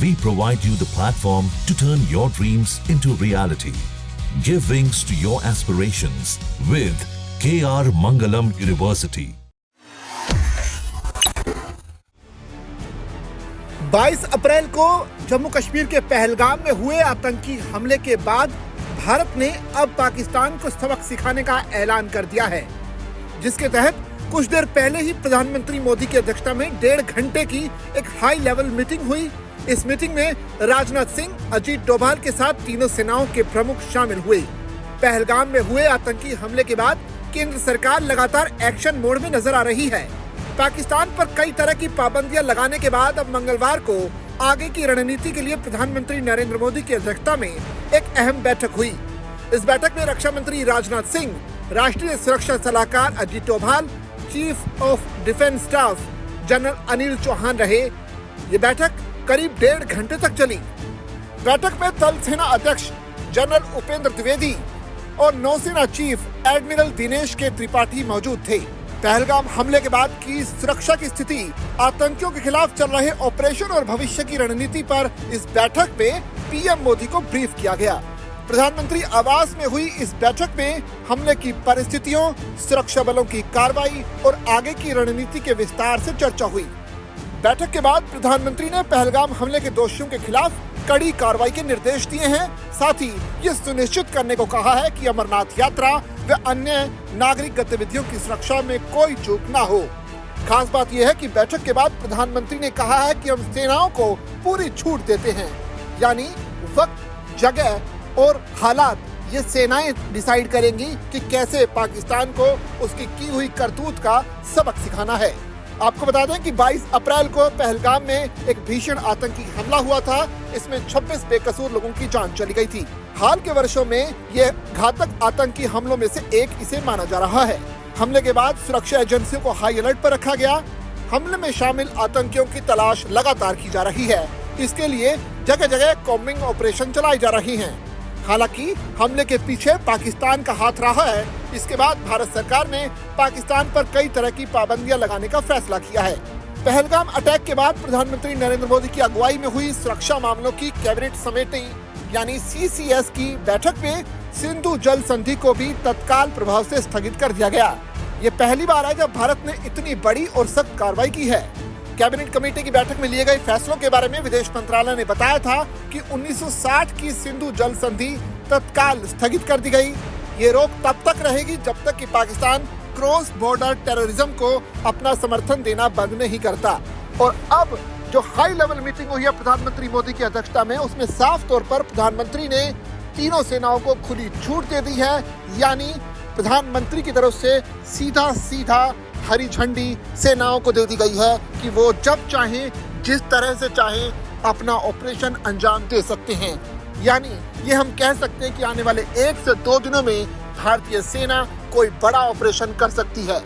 we provide you the platform to turn your dreams into reality. Give wings to your aspirations with KR Mangalam University. 22 अप्रैल को जम्मू कश्मीर के पहलगाम में हुए आतंकी हमले के बाद भारत ने अब पाकिस्तान को सबक सिखाने का ऐलान कर दिया है, जिसके तहत कुछ देर पहले ही प्रधानमंत्री मोदी की अध्यक्षता में 1.5 घंटे की एक हाई लेवल मीटिंग हुई। इस मीटिंग में राजनाथ सिंह, अजीत डोभाल के साथ तीनों सेनाओं के प्रमुख शामिल हुए। पहलगाम में हुए आतंकी हमले के बाद केंद्र सरकार लगातार एक्शन मोड में नजर आ रही है। पाकिस्तान पर कई तरह की पाबंदियां लगाने के बाद अब मंगलवार को आगे की रणनीति के लिए प्रधानमंत्री नरेंद्र मोदी की अध्यक्षता में एक अहम बैठक हुई। इस बैठक में रक्षा मंत्री राजनाथ सिंह, राष्ट्रीय सुरक्षा सलाहकार Ajit Doval, chief of defence staff general Anil Chauhan रहे। ये बैठक करीब 1.5 घंटे तक चली। बैठक में थल सेना अध्यक्ष जनरल उपेंद्र द्विवेदी और नौसेना चीफ एडमिरल दिनेश के त्रिपाठी मौजूद थे। पहलगाम हमले के बाद की सुरक्षा की स्थिति, आतंकियों के खिलाफ चल रहे ऑपरेशन और भविष्य की रणनीति पर इस बैठक में पीएम मोदी को ब्रीफ किया गया। प्रधानमंत्री आवास में हुई इस बैठक में हमले की परिस्थितियों, सुरक्षा बलों की कार्रवाई और आगे की रणनीति के विस्तार से चर्चा हुई। बैठक के बाद प्रधानमंत्री ने पहलगाम हमले के दोषियों के खिलाफ कड़ी कार्रवाई के निर्देश दिए हैं। साथ ही ये सुनिश्चित करने को कहा है कि अमरनाथ यात्रा व अन्य नागरिक गतिविधियों की सुरक्षा में कोई चूक न हो। खास बात यह है कि बैठक के बाद प्रधानमंत्री ने कहा है कि हम सेनाओं को पूरी छूट देते हैं, यानी वक्त, जगह और हालात ये सेनाएं डिसाइड करेंगी कि कैसे पाकिस्तान को उसकी की हुई करतूत का सबक सिखाना है। आपको बता दें कि 22 अप्रैल को पहलगाम में एक भीषण आतंकी हमला हुआ था। इसमें 26 बेकसूर लोगों की जान चली गई थी। हाल के वर्षों में ये घातक आतंकी हमलों में से एक इसे माना जा रहा है। हमले के बाद सुरक्षा एजेंसियों को हाई अलर्ट पर रखा गया। हमले में शामिल आतंकियों की तलाश लगातार की जा रही है। इसके लिए जगह जगह कॉम्बिंग ऑपरेशन चलाई जा रही हैं। हालांकि हमले के पीछे पाकिस्तान का हाथ रहा है। इसके बाद भारत सरकार ने पाकिस्तान पर कई तरह की पाबंदियां लगाने का फैसला किया है। पहलगाम अटैक के बाद प्रधानमंत्री नरेंद्र मोदी की अगुवाई में हुई सुरक्षा मामलों की कैबिनेट समिति यानी CCS की बैठक में सिंधु जल संधि को भी तत्काल प्रभाव से स्थगित कर दिया गया। ये पहली बार है जब भारत ने इतनी बड़ी और सख्त कार्रवाई की है। कैबिनेट कमेटी की बैठक में लिए गए फैसलों के बारे में विदेश मंत्रालय ने बताया था कि 1960 की सिंधु जल संधि तत्काल स्थगित कर दी गई। ये रोक तब तक रहेगी जब तक कि पाकिस्तान क्रॉस बॉर्डर टेररिज्म को अपना समर्थन देना बंद नहीं करता। और अब जो हाई लेवल मीटिंग हुई है प्रधानमंत्री मोदी की अध्यक्षता में, उसमें साफ तौर पर प्रधानमंत्री ने तीनों सेनाओं को खुली छूट दे दी है। यानी प्रधानमंत्री की तरफ से सीधा हरी झंडी सेनाओं को दे दी गई है कि वो जब चाहें, जिस तरह से चाहें अपना ऑपरेशन अंजाम दे सकते हैं। यानी ये हम कह सकते हैं कि आने वाले 1 से 2 दिनों में भारतीय सेना कोई बड़ा ऑपरेशन कर सकती है।